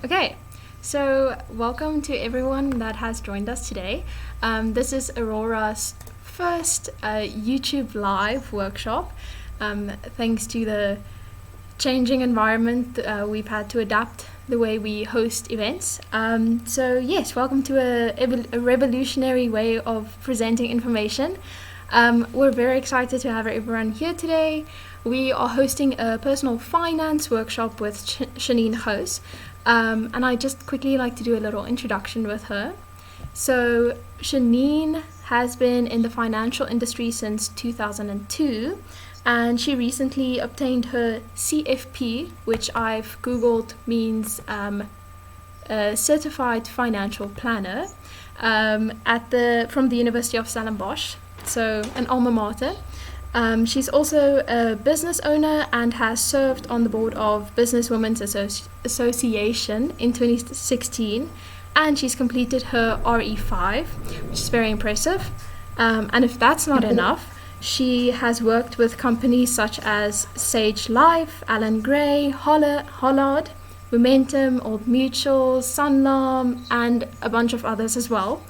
Okay, so welcome to everyone that has joined us today. This is Aurora's first YouTube live workshop. Thanks to the changing environment, we've had to adapt the way we host events. So yes, welcome to a revolutionary way of presenting information. We're very excited to have everyone here today. We are hosting a personal finance workshop with Chenine Gouws. And I just quickly like to do a little introduction with her. So Chenine has been in the financial industry since 2002, and she recently obtained her CFP, which I've Googled means Certified Financial Planner, from the University of Stellenbosch, so an alma mater. She's also a business owner and has served on the board of Business Women's Association in 2016, and she's completed her RE5, which is very impressive. And if that's not enough, she has worked with companies such as Sage Life, Alan Gray, Hollard, Momentum, Old Mutual, Sunlam, and a bunch of others as well.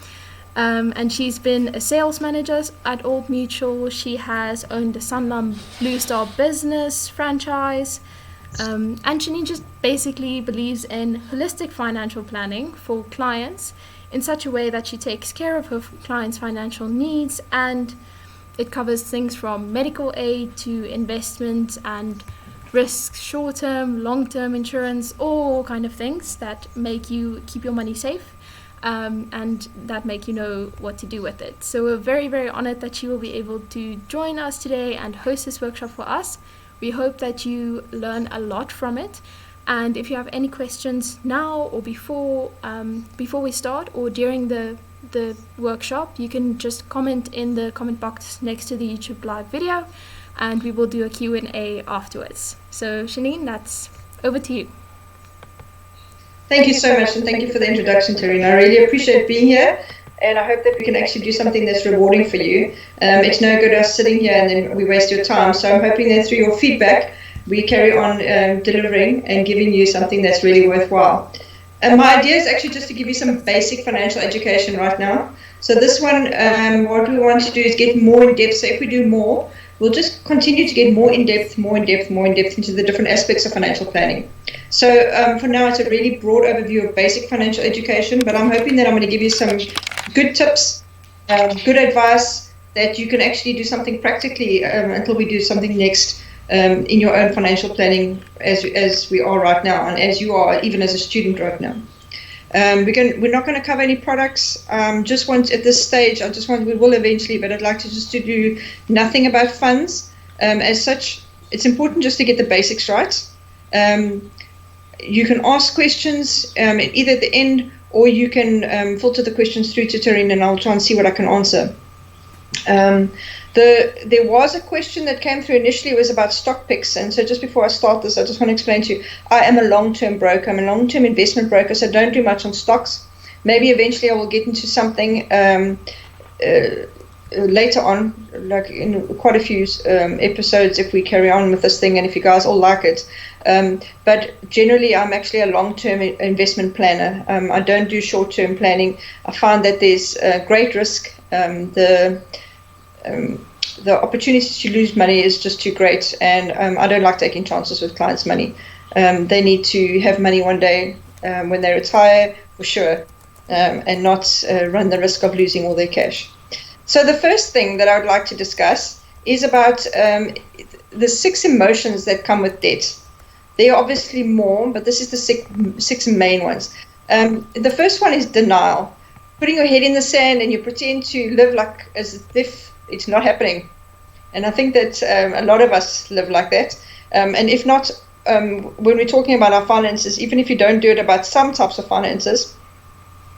And she's been a sales manager at Old Mutual. She has owned the Sunlam Blue Star business franchise. And Chenine just basically believes in holistic financial planning for clients in such a way that she takes care of her clients' financial needs, and it covers things from medical aid to investment and risks, short-term, long-term insurance, all kind of things that make you keep your money safe. And that make you know what to do with it. So we're very, very honored that you will be able to join us today and host this workshop for us. We hope that you learn a lot from it. And if you have any questions now or before we start or during the workshop, you can just comment in the comment box next to the YouTube live video, and we will do a Q&A afterwards. So Chenine, that's over to you. Thank you so much, and thank you for the introduction, Tarina. I really appreciate being here, and I hope that we can actually do something that's rewarding for you. It's no good us sitting here and then we waste your time, so I'm hoping that through your feedback, we carry on delivering and giving you something that's really worthwhile. My idea is actually just to give you some basic financial education right now. So this one, what we want to do is get more in depth. So if we do more, we'll just continue to get more in depth into the different aspects of financial planning. So for now, it's a really broad overview of basic financial education, but I'm hoping that I'm going to give you some good tips, good advice that you can actually do something practically until we do something next in your own financial planning as we are right now, and as you are even as a student right now. We're not going to cover any products. Just want at this stage, we will eventually, but I'd like to just to do nothing about funds. As such, it's important just to get the basics right. You can ask questions either at the end, or you can filter the questions through to Tarina, and I'll try and see what I can answer. There was a question that came through initially. It was about stock picks, and so just before I start this, I just want to explain to you, I am a long-term broker. I'm a long-term investment broker, so don't do much on stocks. Maybe eventually I will get into something later on, like in quite a few episodes, if we carry on with this thing and if you guys all like it. But generally, I'm actually a long-term investment planner. I don't do short-term planning. I find that there's great risk. The opportunity to lose money is just too great, and I don't like taking chances with clients' money. They need to have money one day when they retire, for sure, and not run the risk of losing all their cash. So the first thing that I would like to discuss is about the 6 emotions that come with debt. There are obviously more, but this is the six main ones. The first one is denial. Putting your head in the sand and you pretend to live like as if it's not happening. And I think that a lot of us live like that. And if not, when we're talking about our finances, even if you don't do it about some types of finances,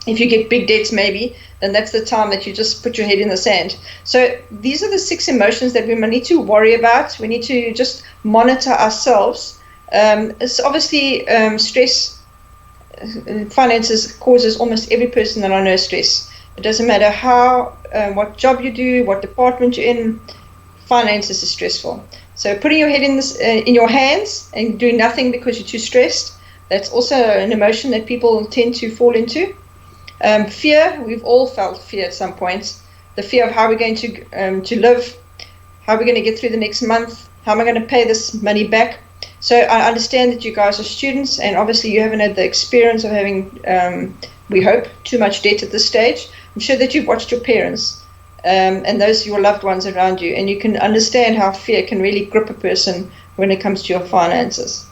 if you get big debts maybe, then that's the time that you just put your head in the sand. So these are the 6 emotions that we need to worry about. We need to just monitor ourselves. It's obviously stress. Finances causes almost every person that I know stress. It doesn't matter what job you do, what department you're in, finances is stressful. So putting your head in your hands and doing nothing because you're too stressed That's also an emotion that people tend to fall into. Fear, we've all felt fear at some point. The fear of how we're going to live, how we're going to get through the next month, how am I going to pay this money back? So I understand that you guys are students, and obviously you haven't had the experience of having, we hope, too much debt at this stage. I'm sure that you've watched your parents and those your loved ones around you, and you can understand how fear can really grip a person when it comes to your finances.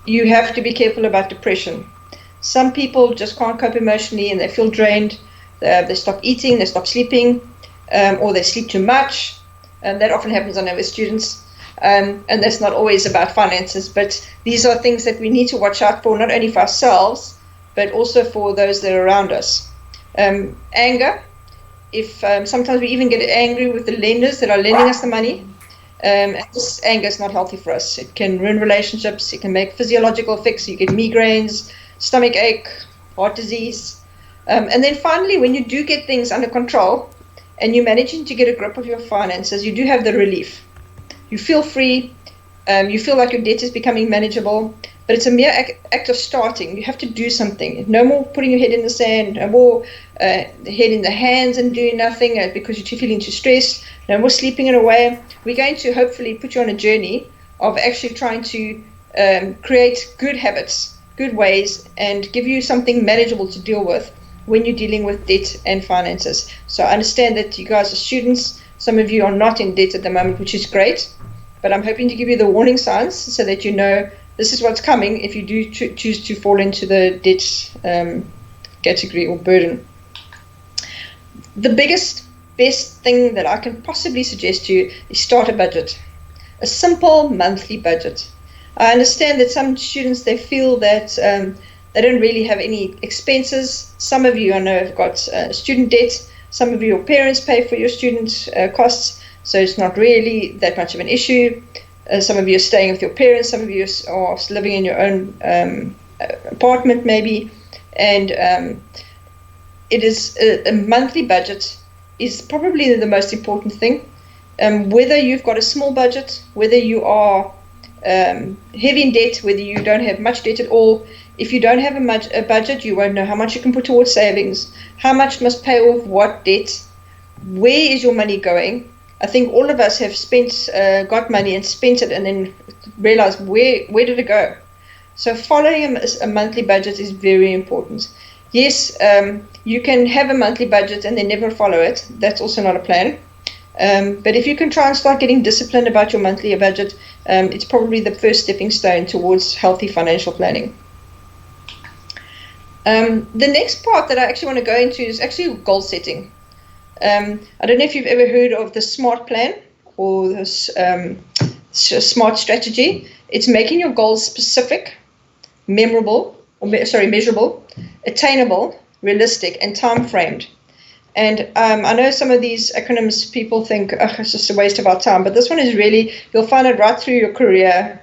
You have to be careful about depression. Some people just can't cope emotionally and they feel drained. They stop eating, they stop sleeping, or they sleep too much. That often happens, I know, with students. And that's not always about finances, but these are things that we need to watch out for, not only for ourselves, but also for those that are around us. Anger, if sometimes we even get angry with the lenders that are lending us the money, and this anger is not healthy for us. It can ruin relationships, it can make physiological effects, you get migraines, stomach ache, heart disease. And then finally, when you do get things under control and you're managing to get a grip of your finances, you do have the relief. You feel free, you feel like your debt is becoming manageable, but it's a mere act of starting. You have to do something. No more putting your head in the sand, no more head in the hands and doing nothing because you're feeling too stressed, no more sleeping it away. We're going to hopefully put you on a journey of actually trying to create good habits, good ways, and give you something manageable to deal with when you're dealing with debt and finances. So I understand that you guys are students. Some of you are not in debt at the moment, which is great, but I'm hoping to give you the warning signs so that you know this is what's coming if you do choose to fall into the debt category or burden. The best thing that I can possibly suggest to you is start a budget, a simple monthly budget. I understand that some students, they feel that they don't really have any expenses. Some of you, I know, have got student debt. Some of your parents pay for your student costs, so it's not really that much of an issue. Some of you are staying with your parents. Some of you are living in your own apartment maybe. And it is a monthly budget is probably the most important thing. Whether you've got a small budget, whether you are heavy in debt, whether you don't have much debt at all, if you don't have a budget, you won't know how much you can put towards savings, how much must pay off what debt, where is your money going. I think all of us have got money and spent it and then realized where did it go. So following a monthly budget is very important. Yes, you can have a monthly budget and then never follow it. That's also not a plan. But if you can try and start getting disciplined about your monthly budget, it's probably the first stepping stone towards healthy financial planning. The next part that I actually want to go into is actually goal setting. I don't know if you've ever heard of the SMART plan or the SMART strategy. It's making your goals specific, measurable, attainable, realistic, and time-framed. And I know some of these acronyms people think, it's just a waste of our time, but this one is really, you'll find it right through your career,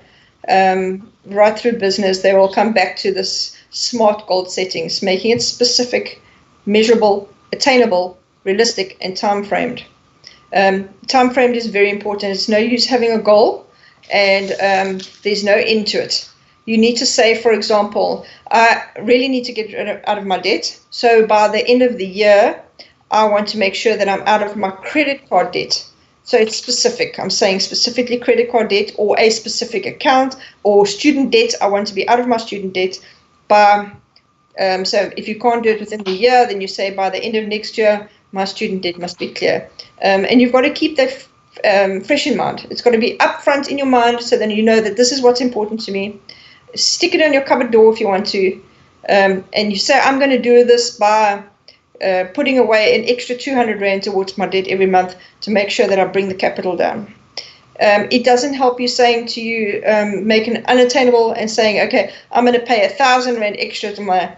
right through business. They will come back to this SMART goal settings, making it specific, measurable, attainable, realistic, and time-framed. Time-framed is very important. It's no use having a goal and there's no end to it. You need to say, for example, I really need to get out of my debt. So by the end of the year, I want to make sure that I'm out of my credit card debt. So it's specific. I'm saying specifically credit card debt or a specific account or student debt. I want to be out of my student debt by, so if you can't do it within the year, then you say by the end of next year, my student debt must be clear. And you've got to keep that fresh in mind. It's got to be upfront in your mind so then you know that this is what's important to me. Stick it on your cupboard door if you want to. And you say, I'm going to do this by putting away an extra 200 Rand towards my debt every month to make sure that I bring the capital down. It doesn't help you saying to you, make it unattainable and saying, okay, I'm going to pay 1,000 Rand extra to my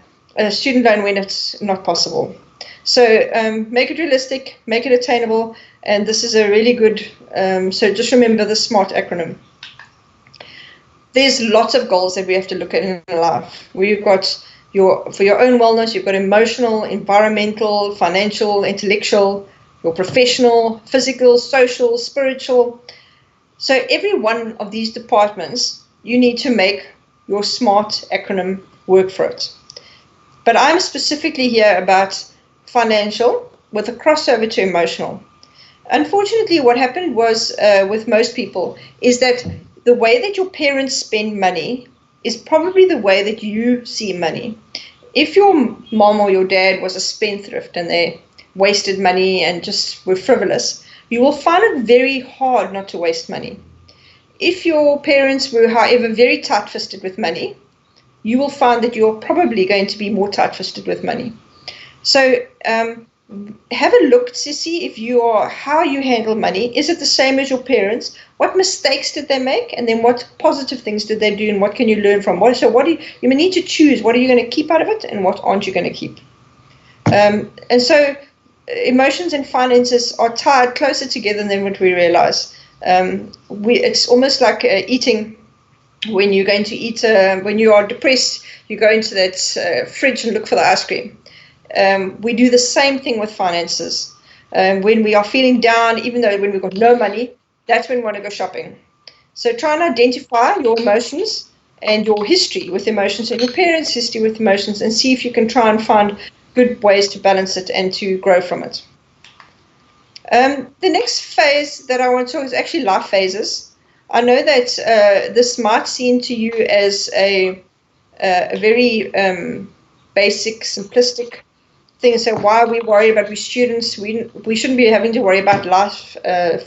student loan when it's not possible. So make it realistic, make it attainable, and this is a really good, so just remember the SMART acronym. There's lots of goals that we have to look at in life. We've got for your own wellness, you've got emotional, environmental, financial, intellectual, your professional, physical, social, spiritual. So every one of these departments, you need to make your SMART acronym work for it. But I'm specifically here about financial with a crossover to emotional. Unfortunately, what happened was with most people is that the way that your parents spend money is probably the way that you see money. If your mom or your dad was a spendthrift and they wasted money and just were frivolous, you will find it very hard not to waste money. If your parents were, however, very tight-fisted with money, you will find that you're probably going to be more tight-fisted with money. So have a look to see if how you handle money. Is it the same as your parents? What mistakes did they make? And then what positive things did they do? And what can you learn from? You may need to choose. What are you going to keep out of it? And what aren't you going to keep? And so emotions and finances are tied closer together than what we realize. It's almost like eating. When you're going to eat, when you are depressed, you go into that fridge and look for the ice cream. We do the same thing with finances. When we are feeling down, even though when we've got no money, that's when we want to go shopping. So try and identify your emotions and your history with emotions and your parents' history with emotions, and see if you can try and find good ways to balance it and to grow from it. The next phase that I want to talk is actually life phases. I know that this might seem to you as a very basic, simplistic thing. So why are we worried about we students? We shouldn't be having to worry about life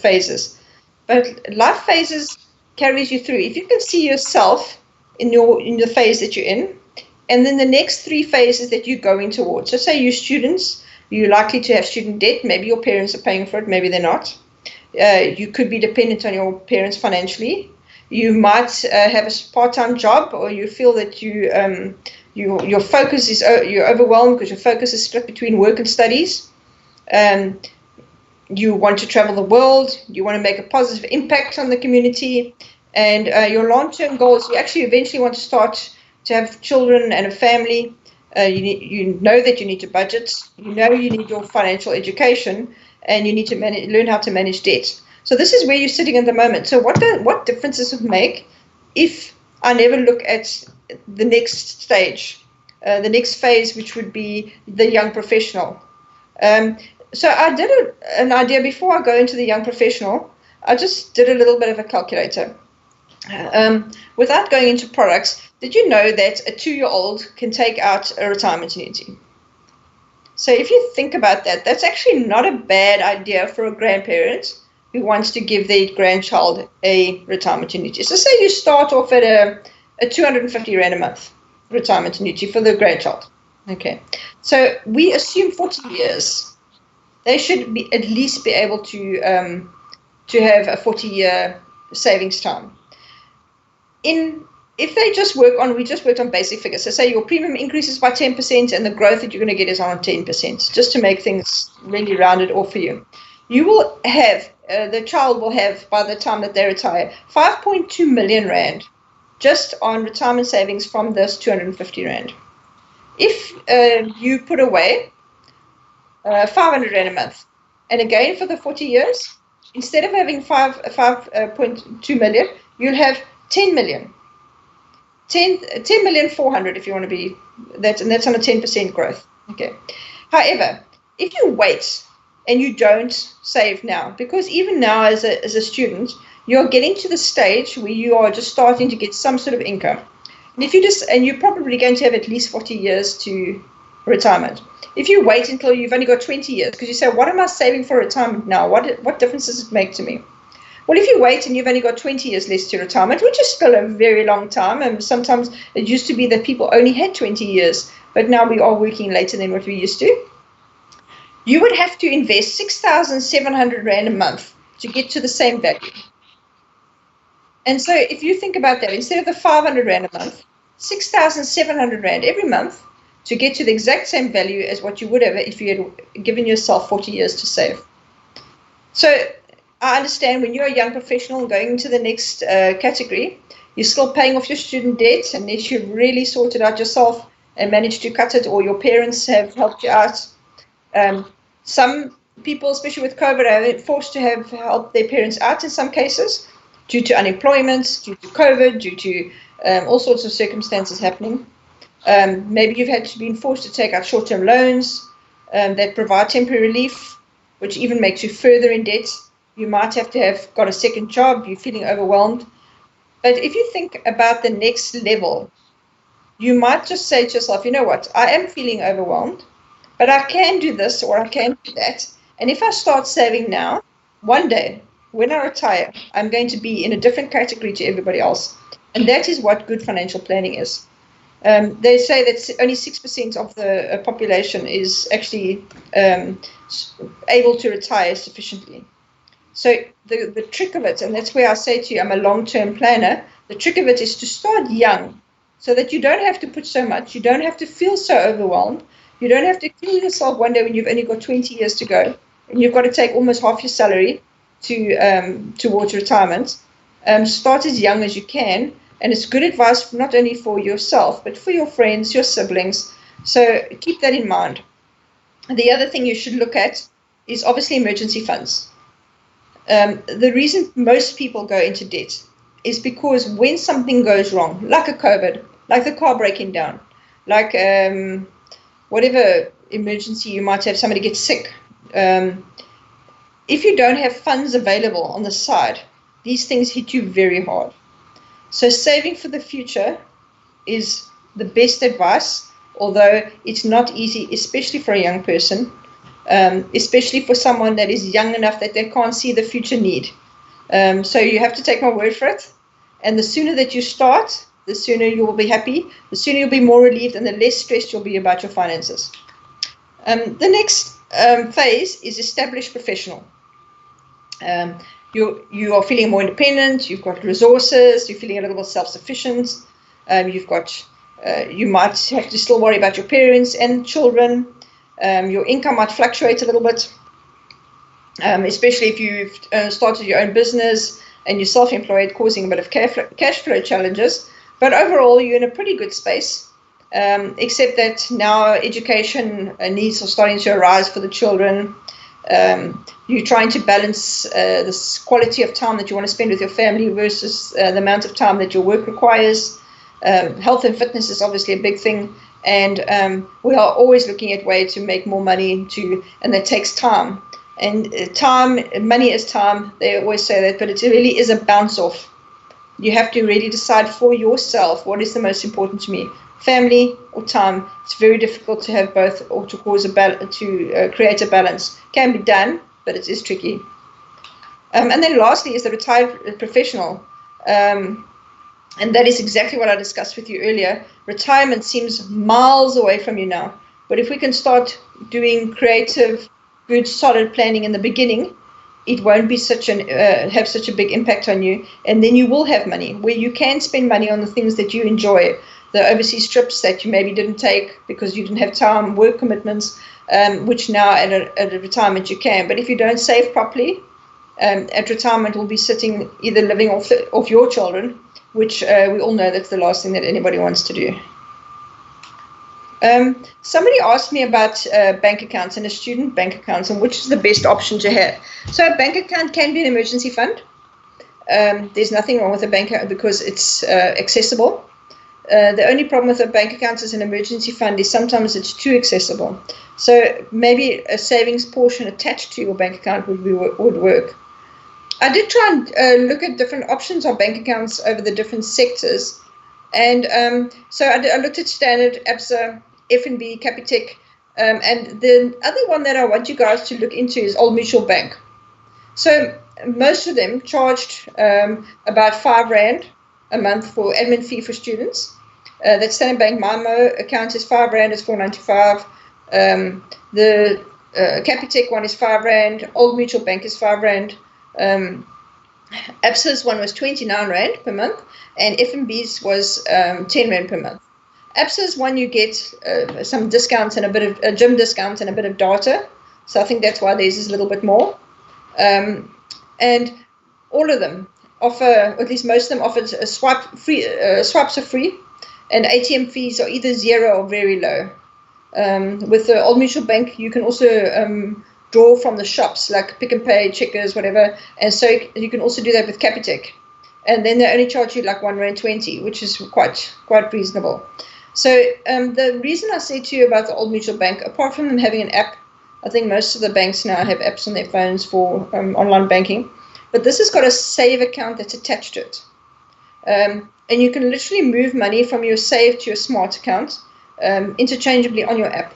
phases. But life phases carries you through. If you can see yourself in the phase that you're in, and then the next 3 phases that you're going towards. So say you're students, you're likely to have student debt. Maybe your parents are paying for it, maybe they're not. You could be dependent on your parents financially. You might have a part-time job, or you feel that your focus is, you're overwhelmed because your focus is split between work and studies. You want to travel the world. You want to make a positive impact on the community. And your long-term goals, you actually eventually want to start to have children and a family. You know that you need to budget. You know you need your financial education. And you need to learn how to manage debt. So this is where you're sitting at the moment. So what difference does it make if I never look at the next stage, the next phase, which would be the young professional? So I did an idea before I go into the young professional. I just did a little bit of a calculator. Without going into products, did you know that a 2-year-old can take out a retirement annuity? So if you think about that, that's actually not a bad idea for a grandparent who wants to give their grandchild a retirement annuity. So say you start off at a 250 Rand a month retirement annuity for the grandchild. Okay. So we assume 40 years. They should at least be able to have a 40-year savings time. If they we just worked on basic figures. So say your premium increases by 10% and the growth that you're going to get is on 10%, just to make things really rounded off for you. You will have, the child will have, by the time that they retire, 5.2 million Rand just on retirement savings from this 250 Rand. If you put away 500 Rand a month, and again for the 40 years, instead of having 5.2 million, you'll have 10 million. 10,400,000 if you want to be, and that's on a 10% growth. Okay. However, if you wait and you don't save now, because even now as a student, you're getting to the stage where you are just starting to get some sort of income. And you're probably going to have at least 40 years to retirement. If you wait until you've only got 20 years, because you say, what am I saving for retirement now? What difference does it make to me? Well, if you wait and you've only got 20 years less to retirement, which is still a very long time, and sometimes it used to be that people only had 20 years, but now we are working later than what we used to, you would have to invest 6,700 Rand a month to get to the same value. And so if you think about that, instead of the 500 Rand a month, 6,700 Rand every month to get to the exact same value as what you would have if you had given yourself 40 years to save. So I understand when you're a young professional going into the next category, you're still paying off your student debt unless you've really sorted out yourself and managed to cut it, or your parents have helped you out. Some people, especially with COVID, are forced to have helped their parents out in some cases due to unemployment, due to COVID, due to all sorts of circumstances happening. Maybe you've been forced to take out short-term loans that provide temporary relief, which even makes you further in debt. You might have got a second job, you're feeling overwhelmed. But if you think about the next level, you might just say to yourself, you know what, I am feeling overwhelmed, but I can do this or I can do that. And if I start saving now, one day, when I retire, I'm going to be in a different category to everybody else. And that is what good financial planning is. They say that only 6% of the population is actually able to retire sufficiently. So the trick of it, and that's where I say to you, I'm a long-term planner, the trick of it is to start young so that you don't have to put so much, you don't have to feel so overwhelmed, you don't have to kill yourself one day when you've only got 20 years to go, and you've got to take almost half your salary towards retirement. Start as young as you can, and it's good advice not only for yourself, but for your friends, your siblings. So keep that in mind. The other thing you should look at is obviously emergency funds. The reason most people go into debt is because when something goes wrong, like a COVID, like the car breaking down, like whatever emergency you might have, somebody gets sick, if you don't have funds available on the side, these things hit you very hard. So saving for the future is the best advice, although it's not easy, especially for a young person. Especially for someone that is young enough that they can't see the future need. So you have to take my word for it. And the sooner that you start, the sooner you will be happy, the sooner you'll be more relieved, and the less stressed you'll be about your finances. The next phase is establish professional. You are feeling more independent, you've got resources, you're feeling a little bit self-sufficient, you might have to still worry about your parents and children. Your income might fluctuate a little bit, especially if you've started your own business and you're self-employed, causing a bit of cash flow challenges. But overall, you're in a pretty good space, except that now education needs are starting to arise for the children. You're trying to balance this quality of time that you want to spend with your family versus the amount of time that your work requires. Health and fitness is obviously a big thing. And we are always looking at ways to make more money and that takes time. And money is time. They always say that, but it really is a bounce off. You have to really decide for yourself what is the most important to me, family or time. It's very difficult to have both or to create a balance. Can be done, but it is tricky. And then lastly is the retired professional. And that is exactly what I discussed with you earlier. Retirement seems miles away from you now. But if we can start doing creative, good, solid planning in the beginning, it won't be have such a big impact on you. And then you will have money where you can spend money on the things that you enjoy, the overseas trips that you maybe didn't take because you didn't have time, work commitments, which now at a retirement you can. But if you don't save properly, at retirement we'll be sitting either living off your children, which we all know that's the last thing that anybody wants to do. Somebody asked me about bank accounts and a student bank accounts and which is the best option to have. So a bank account can be an emergency fund. There's nothing wrong with a bank account because it's accessible. The only problem with a bank account as an emergency fund is sometimes it's too accessible. So maybe a savings portion attached to your bank account would work. I did try and look at different options on bank accounts over the different sectors. And so I looked at Standard, ABSA, FNB, Capitec. And the other one that I want you guys to look into is Old Mutual Bank. So most of them charged about R5 a month for admin fee for students. That Standard Bank MyMo account is R5, it's $4.95. The Capitec one is R5. Old Mutual Bank is R5. ABSA's one was R29 per month, and FNB's was R10 per month. ABSA's one you get some discounts and a bit of gym discounts and a bit of data, so I think that's why theirs is a little bit more. And all of them offer, or at least most of them offer swipes are free, and ATM fees are either zero or very low. With the Old Mutual Bank, you can also draw from the shops like Pick and Pay, Checkers, whatever, and so you can also do that with Capitec. and then they only charge you like R1.20, which is quite reasonable. So the reason I said to you about the Old Mutual Bank, apart from them having an app, I think most of the banks now have apps on their phones for online banking, but this has got a save account that's attached to it. And you can literally move money from your save to your smart account interchangeably on your app.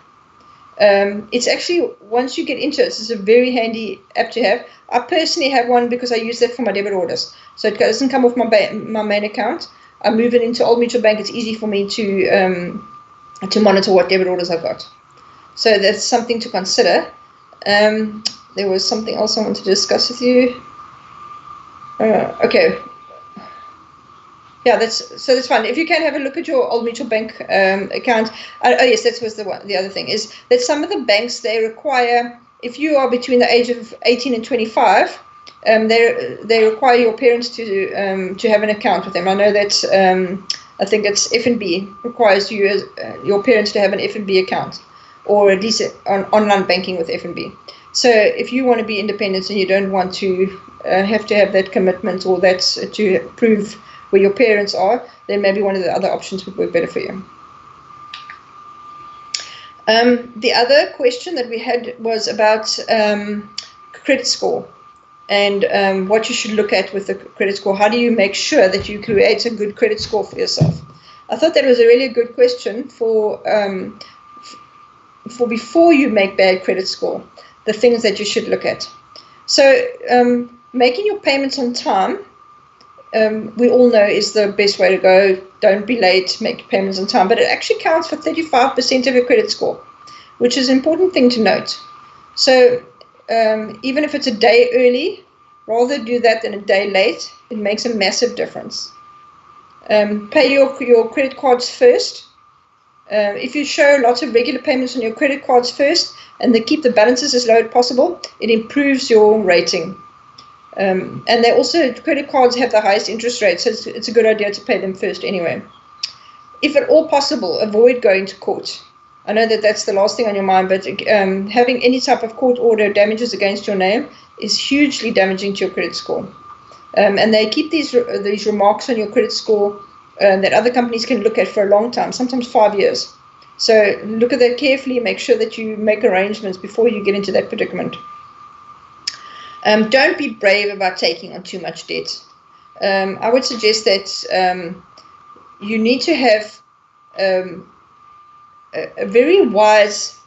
It's actually, once you get into it, it's a very handy app to have. I personally have one because I use that for my debit orders. So it doesn't come off my main account. I move it into Old Mutual Bank. It's easy for me to monitor what debit orders I've got. So that's something to consider. There was something else I wanted to discuss with you. Okay. Yeah, that's fine. If you can have a look at your Old Mutual Bank account. Oh yes, that was the other thing, is that some of the banks, they require, if you are between the age of 18 and 25, they require your parents to have an account with them. I know that I think it's F&B requires you as your parents to have an F&B account, or at least on online banking with F&B. So if you want to be independent and you don't want to have to have that commitment or that to prove where your parents are, then maybe one of the other options would work better for you. The other question that we had was about credit score and what you should look at with the credit score. How do you make sure that you create a good credit score for yourself? I thought that was a really good question for before you make bad credit score, the things that you should look at. So making your payments on time, we all know is the best way to go. Don't be late, make payments on time. But it actually counts for 35% of your credit score, which is an important thing to note. So even if it's a day early, rather do that than a day late. It makes a massive difference. Pay your credit cards first. If you show lots of regular payments on your credit cards first and they keep the balances as low as possible, it improves your rating. And they also, credit cards have the highest interest rates, so it's a good idea to pay them first anyway. If at all possible, avoid going to court. I know that that's the last thing on your mind, but having any type of court order damages against your name is hugely damaging to your credit score. And they keep these remarks on your credit score that other companies can look at for a long time, sometimes 5 years. So look at that carefully, make sure that you make arrangements before you get into that predicament. Don't be brave about taking on too much debt. I would suggest that you need to have a very wise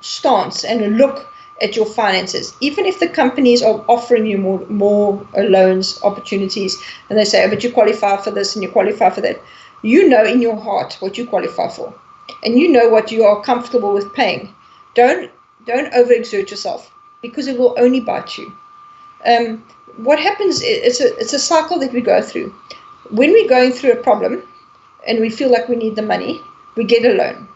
stance and a look at your finances. Even if the companies are offering you more loans, opportunities, and they say, oh, but you qualify for this and you qualify for that, you know in your heart what you qualify for, and you know what you are comfortable with paying. Don't overexert yourself, because it will only bite you. What happens, it's a cycle that we go through. When we're going through a problem and we feel like we need the money, we get a loan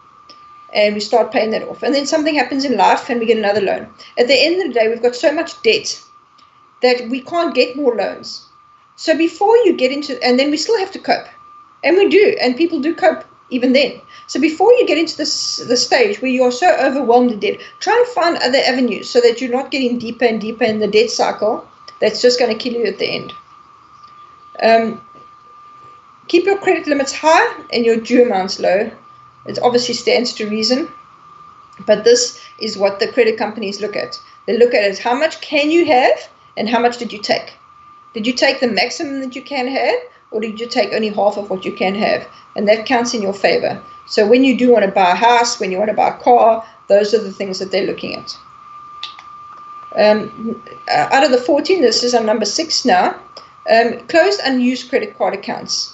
and we start paying that off. And then something happens in life and we get another loan. At the end of the day, we've got so much debt that we can't get more loans. So before you get into, and then we still have to cope. And we do, and people do cope even then. So before you get into the stage where you are so overwhelmed in debt, try and find other avenues so that you're not getting deeper and deeper in the debt cycle that's just going to kill you at the end. Keep your credit limits high and your due amounts low. It obviously stands to reason, but this is what the credit companies look at. They look at it as how much can you have and how much did you take? Did you take the maximum that you can have, or did you take only half of what you can have? And that counts in your favor. So when you do want to buy a house, when you want to buy a car, those are the things that they're looking at. Out of the 14, this is on number 6 now, closed unused credit card accounts.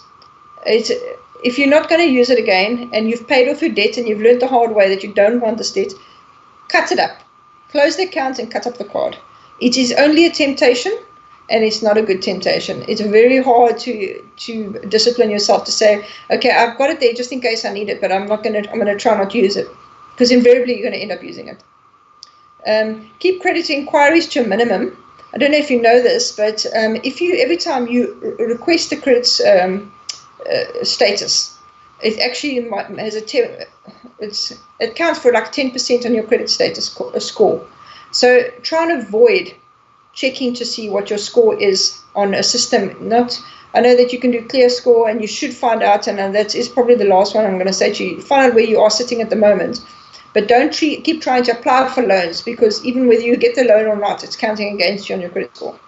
If you're not going to use it again and you've paid off your debt and you've learned the hard way that you don't want this debt, cut it up. Close the account and cut up the card. It is only a temptation, and it's not a good temptation. It's very hard to discipline yourself to say, okay, I've got it there just in case I need it, but I'm going to try not to use it, because invariably you're going to end up using it. Keep credit inquiries to a minimum. I don't know if you know this, but if you every time you request the credit status, it actually has it counts for like 10% on your credit status score. So try and avoid checking to see what your score is on a system. I know that you can do clear score, and you should find out, and that is probably the last one I'm going to say to you, find out where you are sitting at the moment. But don't keep trying to apply for loans, because even whether you get the loan or not, it's counting against you on your credit score.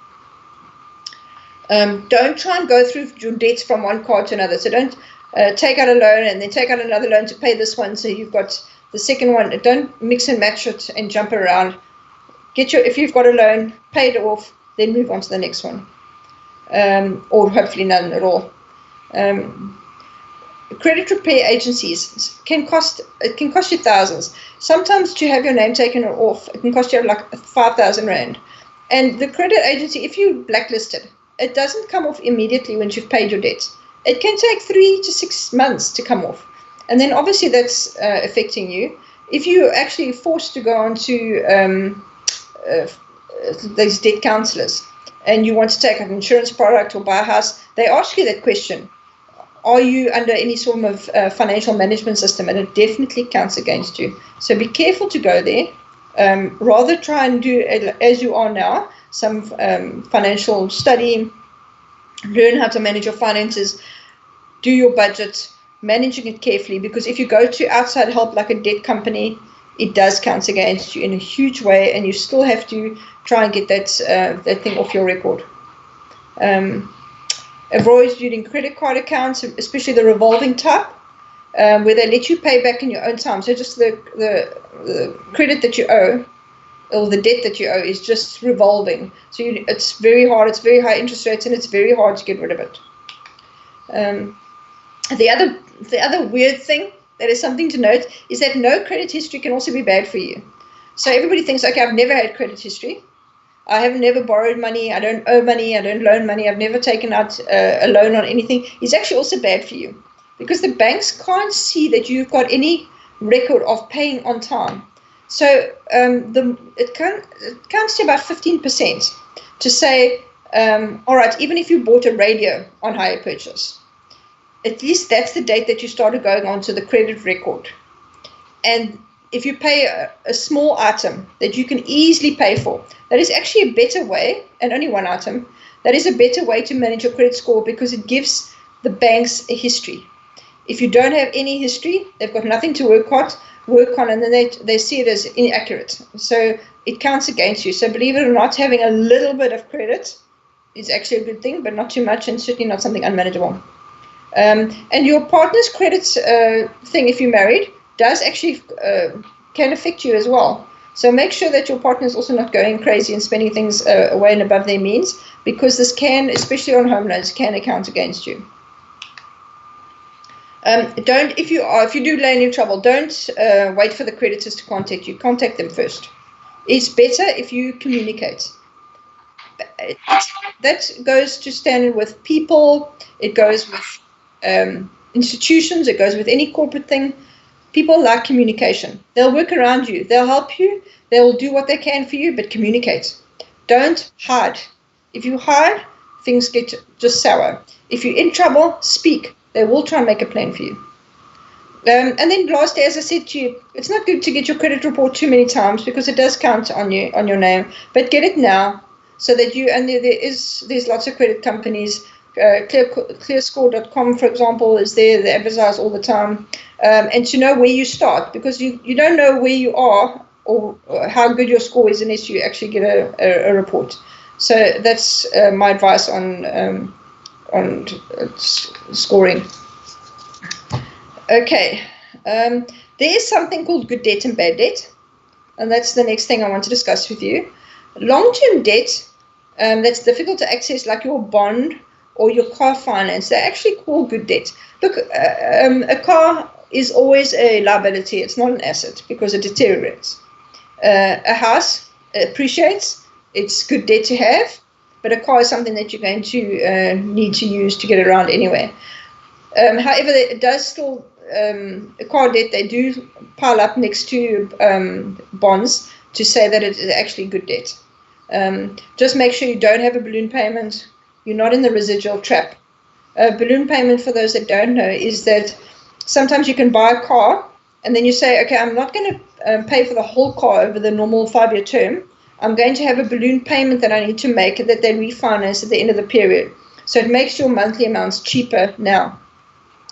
Don't try and go through your debts from one card to another. So don't take out a loan and then take out another loan to pay this one, so you've got the second one. Don't mix and match it and jump around. If you've got a loan, pay it off, then move on to the next one, or hopefully none at all. Credit repair agencies can cost you thousands. Sometimes to have your name taken off, it can cost you like 5,000 rand. And the credit agency, if you blacklisted, it doesn't come off immediately once you've paid your debt. It can take 3 to 6 months to come off, and then obviously that's affecting you. If you're actually forced to go on to these debt counselors, and you want to take an insurance product or buy a house, they ask you that question: are you under any sort of financial management system? And it definitely counts against you. So be careful to go there. Rather try and do, as you are now, some financial study, learn how to manage your finances, do your budget, managing it carefully, because if you go to outside help like a debt company, it does count against you in a huge way, and you still have to try and get that thing off your record. Avoid using credit card accounts, especially the revolving type, where they let you pay back in your own time. So just the credit that you owe, or the debt that you owe, is just revolving. So it's very hard. It's very high interest rates, and it's very hard to get rid of it. The other weird thing that is something to note is that no credit history can also be bad for you. So everybody thinks, okay, I've never had credit history. I have never borrowed money. I don't owe money. I don't loan money. I've never taken out a loan on anything. It's actually also bad for you, because the banks can't see that you've got any record of paying on time. So it counts to about 15% to say, all right, even if you bought a radio on hire purchase, at least that's the date that you started going on to the credit record. And if you pay a small item that you can easily pay for, that is actually a better way, and only one item, that is a better way to manage your credit score, because it gives the banks a history. If you don't have any history, they've got nothing to work on, and then they see it as inaccurate. So it counts against you. So believe it or not, having a little bit of credit is actually a good thing, but not too much, and certainly not something unmanageable. And your partner's credit thing, if you're married, does actually can affect you as well. So make sure that your partner is also not going crazy and spending things away and above their means, because this can, especially on home loans, can account against you. If you do land in trouble, don't wait for the creditors to contact you. Contact them first. It's better if you communicate. That goes to standard with people. It goes with institutions. It goes with any corporate thing. People like communication. They'll work around you. They'll help you. They will do what they can for you, but communicate. Don't hide. If you hide, things get just sour. If you're in trouble, speak. They will try and make a plan for you. And then lastly, as I said to you, it's not good to get your credit report too many times, because it does count on your name. But get it now, so that you, and there's lots of credit companies. Clearscore.com, for example, is there. They advertise all the time. And to know where you start, because you don't know where you are or how good your score is unless you actually get a report. So that's my advice on scoring. Okay, there is something called good debt and bad debt, and that's the next thing I want to discuss with you. Long-term debt that's difficult to access, like your bond or your car finance, they're actually called good debt. Look, a car is always a liability. It's not an asset, because it deteriorates. A house appreciates. It's good debt to have, but a car is something that you're going to need to use to get around anyway. However, it does still, a car debt, they do pile up next to bonds to say that it is actually good debt. Just make sure you don't have a balloon payment. You're not in the residual trap. Balloon payment, for those that don't know, is that sometimes you can buy a car and then you say, okay, I'm not going to pay for the whole car over the normal 5-year term. I'm going to have a balloon payment that I need to make that they refinance at the end of the period. So it makes your monthly amounts cheaper now.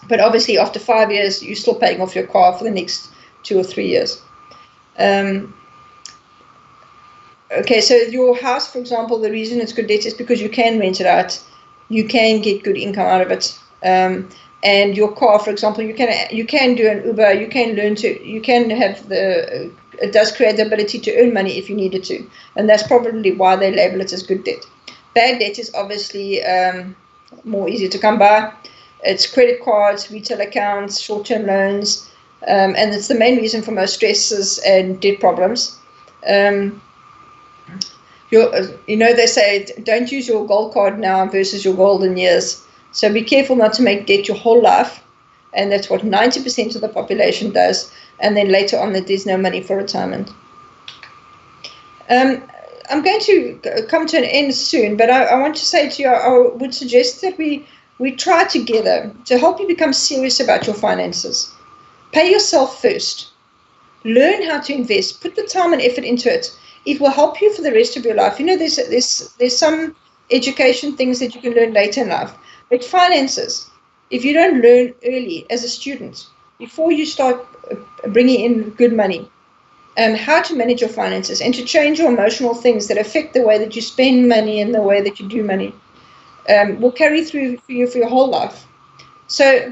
But obviously, after 5 years, you're still paying off your car for the next 2 or 3 years. Okay, so your house, for example, the reason it's good debt is because you can rent it out. You can get good income out of it. And your car, for example, you can do an Uber. You can have it does create the ability to earn money if you needed to. And that's probably why they label it as good debt. Bad debt is obviously more easy to come by. It's credit cards, retail accounts, short-term loans, and it's the main reason for most stresses and debt problems. They say don't use your gold card now versus your golden years. So be careful not to make debt your whole life, and that's what 90% of the population does. And then later on, that there's no money for retirement. I'm going to come to an end soon, but I want to say to you, I would suggest that we try together to help you become serious about your finances. Pay yourself first. Learn how to invest. Put the time and effort into it. It will help you for the rest of your life. There's some education things that you can learn later in life. But finances, if you don't learn early as a student, before you start bringing in good money, how to manage your finances and to change your emotional things that affect the way that you spend money and the way that you do money, will carry through for you for your whole life. So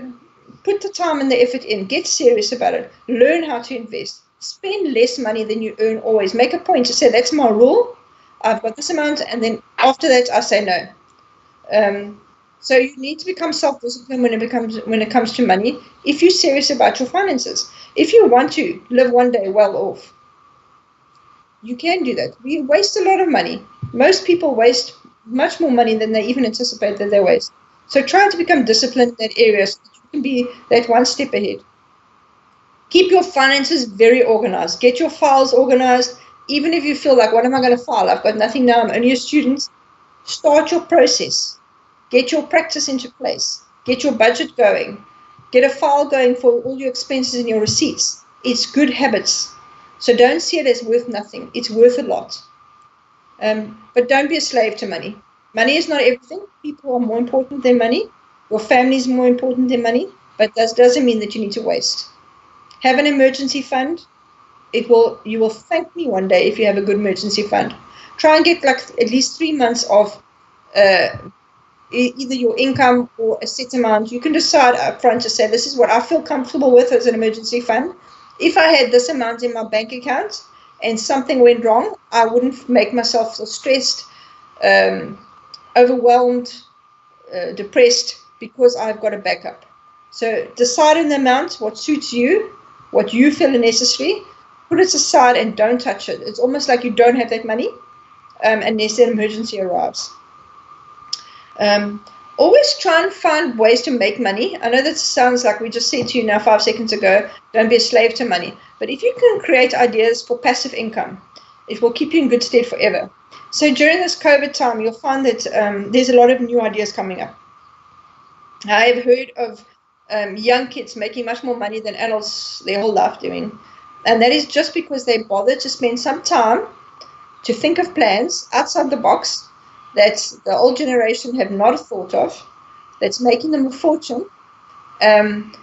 put the time and the effort in. Get serious about it. Learn how to invest. Spend less money than you earn always. Make a point to say, that's my rule. I've got this amount, and then after that, I say no. So you need to become self-disciplined when it comes to money. If you're serious about your finances, if you want to live one day well off, you can do that. We waste a lot of money. Most people waste much more money than they even anticipate that they waste. So try to become disciplined in that area so that you can be that one step ahead. Keep your finances very organized. Get your files organized. Even if you feel like, what am I going to file? I've got nothing now. I'm only a student. Start your process. Get your practice into place. Get your budget going. Get a file going for all your expenses and your receipts. It's good habits. So don't see it as worth nothing. It's worth a lot. But don't be a slave to money. Money is not everything. People are more important than money. Your family is more important than money. But that doesn't mean that you need to waste. Have an emergency fund. You will thank me one day if you have a good emergency fund. Try and get at least 3 months of either your income or a set amount. You can decide up front to say, this is what I feel comfortable with as an emergency fund. If I had this amount in my bank account and something went wrong, I wouldn't make myself so stressed, overwhelmed, depressed, because I've got a backup. So decide on the amount, what suits you, what you feel necessary. Put it aside and don't touch it. It's almost like you don't have that money unless an emergency arrives. Always try and find ways to make money. I know that sounds like we just said to you now 5 seconds ago, don't be a slave to money. But if you can create ideas for passive income, it will keep you in good stead forever. So during this COVID time, you'll find that there's a lot of new ideas coming up. I've heard of young kids making much more money than adults their whole life doing. And that is just because they bother to spend some time to think of plans outside the box that the old generation have not thought of, that's making them a fortune. And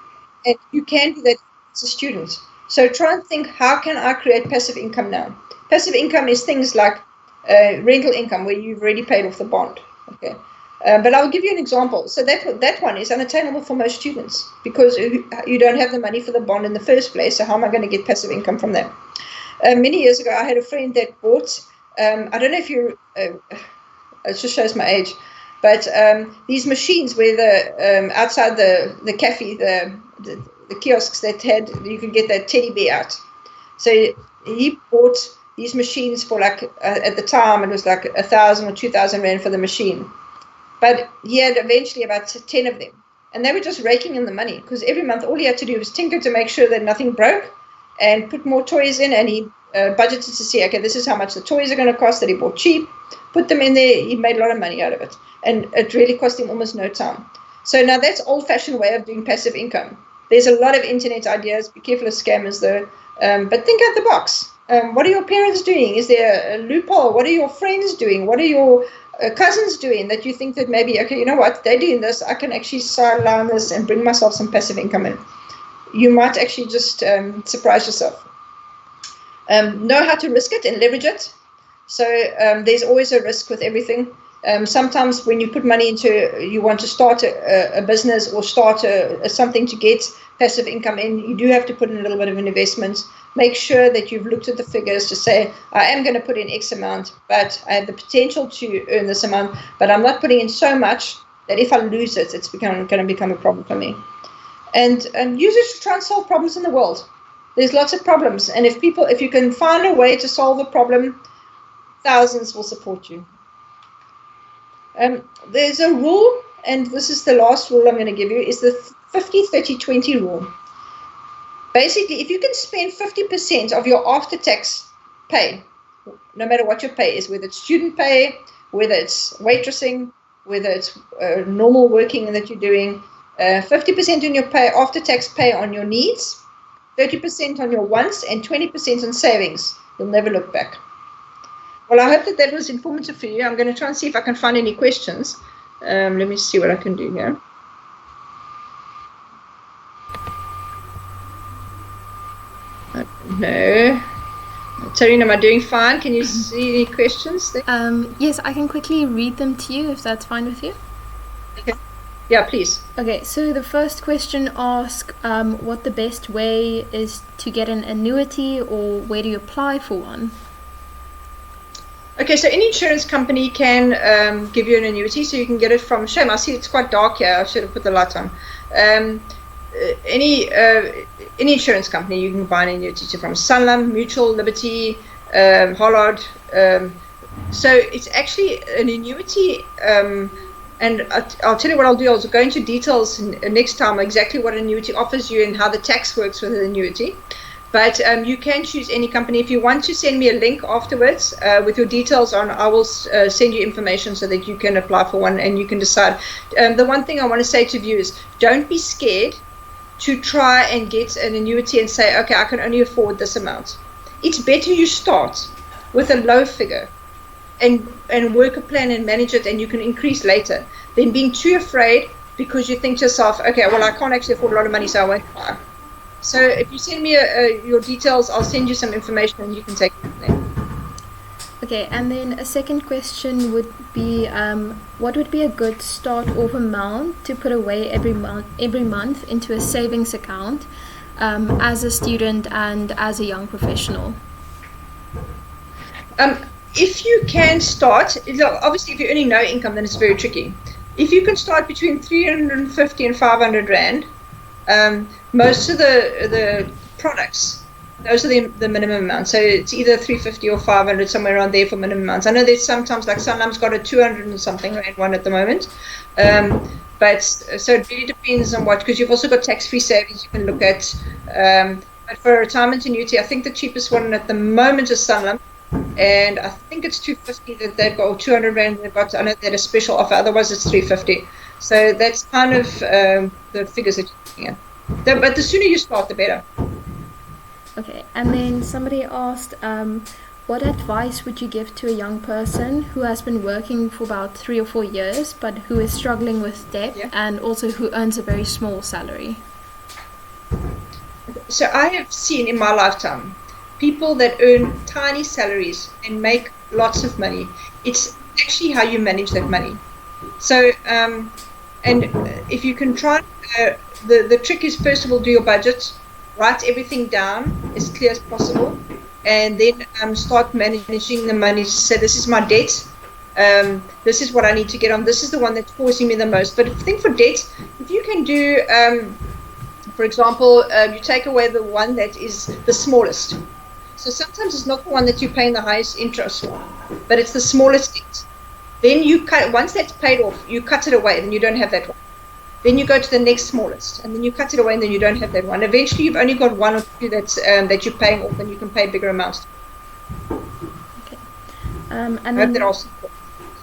you can do that as a student. So try and think, how can I create passive income now? Passive income is things like rental income, where you've already paid off the bond. Okay. But I'll give you an example. So that one is unattainable for most students because you don't have the money for the bond in the first place. So how am I going to get passive income from that? Many years ago, I had a friend that bought, I don't know if you, it just shows my age, but these machines where outside the cafe, the kiosks that had, you could get that teddy bear out. So he bought these machines for at the time, it was like 1,000 or 2,000 rand for the machine. But he had eventually about 10 of them. And they were just raking in the money because every month all he had to do was tinker to make sure that nothing broke and put more toys in. And he budgeted to see, okay, this is how much the toys are going to cost that he bought cheap. Put them in there. He made a lot of money out of it. And it really cost him almost no time. So now that's old-fashioned way of doing passive income. There's a lot of internet ideas. Be careful of scammers though. But think out the box. What are your parents doing? Is there a loophole? What are your friends doing? What are your cousins doing that you think that maybe, okay, you know what, they're doing this, I can actually sideline this and bring myself some passive income in. You might actually just surprise yourself. Know how to risk it and leverage it. So there's always a risk with everything. Sometimes when you put money into, you want to start a business or start something to get passive income in, you do have to put in a little bit of an investment. Make sure that you've looked at the figures to say, I am going to put in X amount, but I have the potential to earn this amount, but I'm not putting in so much that if I lose it, it's going to become a problem for me. And use it to try and solve problems in the world. There's lots of problems, and if you can find a way to solve a problem, thousands will support you. There's a rule, and this is the last rule I'm going to give you, is the 50-30-20 rule. Basically, if you can spend 50% of your after-tax pay, no matter what your pay is, whether it's student pay, whether it's waitressing, whether it's normal working that you're doing, 50% on your pay, after-tax pay on your needs, 30% on your wants, and 20% on savings. You'll never look back. Well, I hope that was informative for you. I'm going to try and see if I can find any questions. Let me see what I can do here. No. Tarina, am I doing fine? Can you see any questions there? Yes, I can quickly read them to you if that's fine with you. Okay. Yeah, please. Okay, so the first question asks what the best way is to get an annuity, or where do you apply for one? Okay, so any insurance company can give you an annuity, so you can get it from, shame, I see it's quite dark here, I should have put the light on. Any insurance company you can buy an annuity from, Sanlam, Mutual, Liberty, Hollard. So it's actually an annuity, and I'll tell you what I'll do. I'll go into details next time exactly what an annuity offers you and how the tax works with an annuity. But you can choose any company. If you want to send me a link afterwards with your details on, I will send you information so that you can apply for one and you can decide. The one thing I want to say to viewers, don't be scared to try and get an annuity and say, okay, I can only afford this amount. It's better you start with a low figure and work a plan and manage it, and you can increase later, than being too afraid because you think to yourself, okay, well, I can't actually afford a lot of money, so I won't buy. So if you send me your details, I'll send you some information and you can take it from there. Okay, and then a second question would be, what would be a good start-off amount to put away every month into a savings account as a student and as a young professional? If you can start, obviously if you're earning no income, then it's very tricky. If you can start between 350 and 500 Rand, most of the products, those are the minimum amount. So it's either 350 or 500, somewhere around there for minimum amounts. I know there's sometimes, like Sanlam's got a 200 and something Rand one at the moment. But so it really depends on what, because you've also got tax-free savings you can look at. But for a retirement annuity, I think the cheapest one at the moment is Sanlam. And I think it's 250 that they've got, or 200 Rand they've got. I know they had a special offer, otherwise it's 350. So that's kind of the figures that you're looking at. But the sooner you start, the better. Okay, and then somebody asked, what advice would you give to a young person who has been working for about 3 or 4 years, but who is struggling with debt, and also who earns a very small salary? So I have seen in my lifetime people that earn tiny salaries and make lots of money. It's actually how you manage that money. So, and if you can try, the trick is, first of all, do your budget, write everything down as clear as possible, and then start managing the money to say, this is my debt, this is what I need to get on, this is the one that's causing me the most. But if you think for debt, if you can do, for example, you take away the one that is the smallest. So sometimes it's not the one that you're paying the highest interest for, but it's the smallest debt. Then you cut, once that's paid off, you cut it away, and you don't have that one. Then you go to the next smallest, and then you cut it away, and then you don't have that one. Eventually, you've only got one or two that's that you're paying off, and you can pay bigger amounts. Okay. And I hope that also.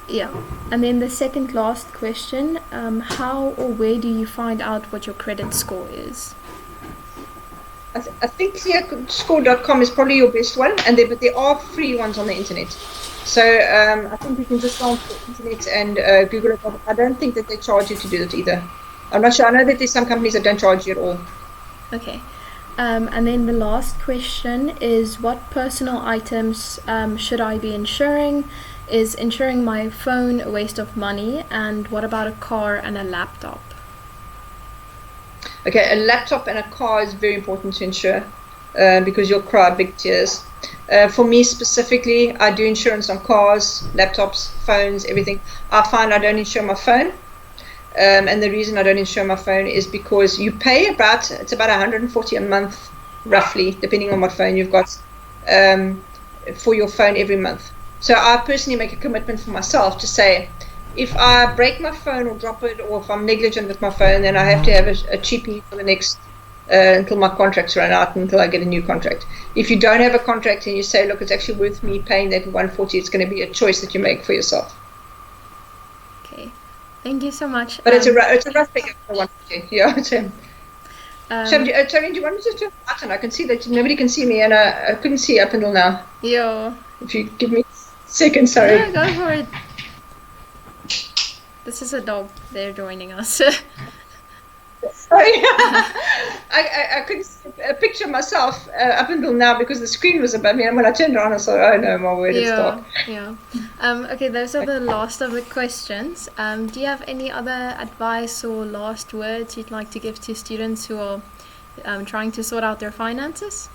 Yeah. And then the second last question, how or where do you find out what your credit score is? I think clearscore.com is probably your best one, but there are free ones on the internet. So I think you can just go on the internet and Google it. I don't think that they charge you to do it either. I'm not sure. I know that there's some companies that don't charge you at all. Okay. And then the last question is, what personal items should I be insuring? Is insuring my phone a waste of money? And what about a car and a laptop? Okay, a laptop and a car is very important to insure because you'll cry big tears. For me specifically, I do insurance on cars, laptops, phones, everything. I find I don't insure my phone. And the reason I don't insure my phone is because you pay it's about 140 a month, roughly, depending on what phone you've got, for your phone every month. So I personally make a commitment for myself to say, if I break my phone or drop it, or if I'm negligent with my phone, then I have to have a cheapie for the next, until my contracts run out, until I get a new contract. If you don't have a contract and you say, look, it's actually worth me paying that 140, it's going to be a choice that you make for yourself. Okay, thank you so much. But it's a rough figure for 140. Yeah. Tony, do you want me to turn the button? I can see that nobody can see me, and I couldn't see up until now. Yeah. If you give me a second, sorry. Yeah, go for it. This is a dog. They're joining us. Sorry. I couldn't picture myself up until now because the screen was above me, and when I turned it on, I thought, oh no, my word, it's dark. Yeah. Okay, those are the last of the questions. Do you have any other advice or last words you'd like to give to students who are trying to sort out their finances?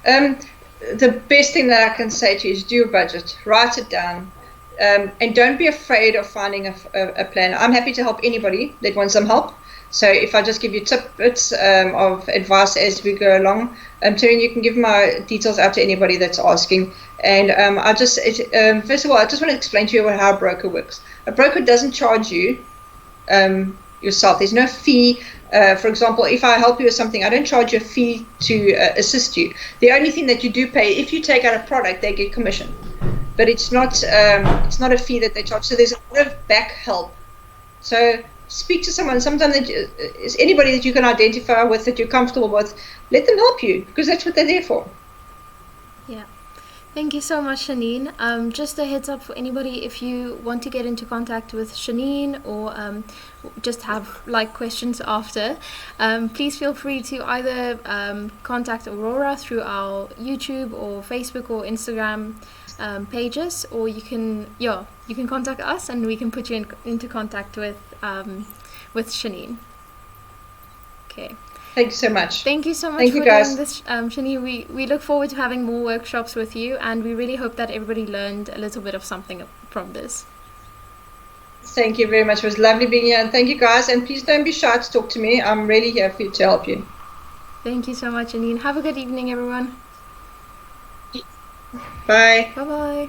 The best thing that I can say to you is do a budget, write it down. And don't be afraid of finding a plan. I'm happy to help anybody that wants some help. So if I just give you tidbits of advice as we go along, Terry, you can give my details out to anybody that's asking. And first of all, I just want to explain to you how a broker works. A broker doesn't charge you yourself. There's no fee. For example, if I help you with something, I don't charge you a fee to assist you. The only thing that you do pay, if you take out a product, they get commission. But it's not a fee that they charge. So there's a lot of back help. So speak to someone. Sometimes is anybody that you can identify with, that you're comfortable with. Let them help you, because that's what they're there for. Yeah. Thank you so much, Chenine. Just a heads up for anybody, if you want to get into contact with Chenine or just have questions after, please feel free to either contact Aurora through our YouTube or Facebook or Instagram pages, or you can contact us and we can put you into contact with Chenine. Okay. Thank you so much. Thank you so much for doing this, Chenine. We look forward to having more workshops with you, and we really hope that everybody learned a little bit of something from this. Thank you very much. It was lovely being here, and thank you guys. And please don't be shy to talk to me. I'm really here for you to help you. Thank you so much, Chenine. Have a good evening, everyone. Bye. Bye-bye.